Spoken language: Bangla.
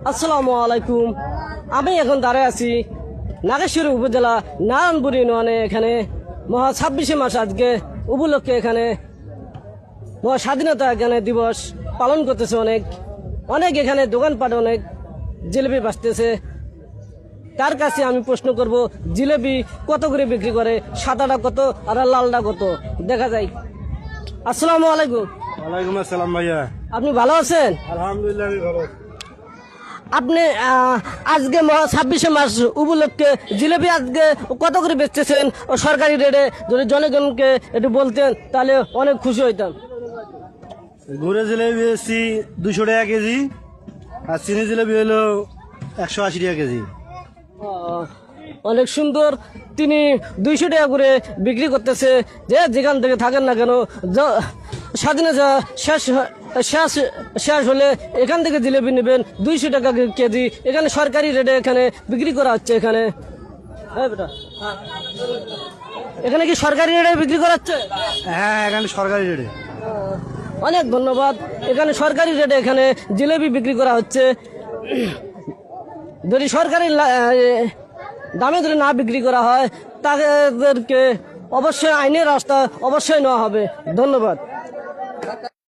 আসসালামু আলাইকুম। আমি এখন দাঁড়ায় আছি নাগেশ্বরী উপজেলা নারায়ণপুর ইউনিয়নে। এখানে মহা 26শে মাস আজকে উপলক্ষে এখানে মহা স্বাধীনতা এখানে দিবস পালন করতেছে। অনেক অনেক এখানে দোকানপাট অনেক জিলেপি বাঁচতেছে। তার কাছে আমি প্রশ্ন করব, জিলেপি কত করে বিক্রি করে? সাদাটা কত আর লালটা কত? দেখা যায়। আসসালামু আলাইকুম। ওয়ালাইকুম আসসালাম ভাইয়া। আপনি ভালো আছেন? আলহামদুলিল্লাহ আমি ভালো। আপনি আজকে 26শে মাস উপলক্ষে জিলেপি আজকে কত করে বেচতেছেন ও সরকারি রেটে? যদি জনগণকে একটু বলতেন তাহলে অনেক খুশি হইতাম। গুড়ে জিলেবি এসছি 200 টাকা কেজি, আর চিনি জিলেবি হলো 180 টাকা কেজি। অনেক সুন্দর। তিনি 200 টাকা করে বিক্রি করতেছে। যে যেখান থেকে থাকেন না কেন, স্বাধীনতা শেষ শেষ শেষ হলে এখান থেকে জিলেপি নেবেন 200 টাকা কেজি। এখানে সরকারি রেটে এখানে বিক্রি করা হচ্ছে। এখানে বেটা, এখানে কি সরকারি রেটে বিক্রি করা হচ্ছে? হ্যাঁ, এখানে সরকারি রেটে। অনেক ধন্যবাদ। এখানে সরকারি রেটে এখানে জিলেপি বিক্রি করা হচ্ছে। যদি সরকারি দামে যদি না বিক্রি করা হয় তাদেরকে অবশ্যই আইনের রাস্তা অবশ্যই নেওয়া হবে। ধন্যবাদ।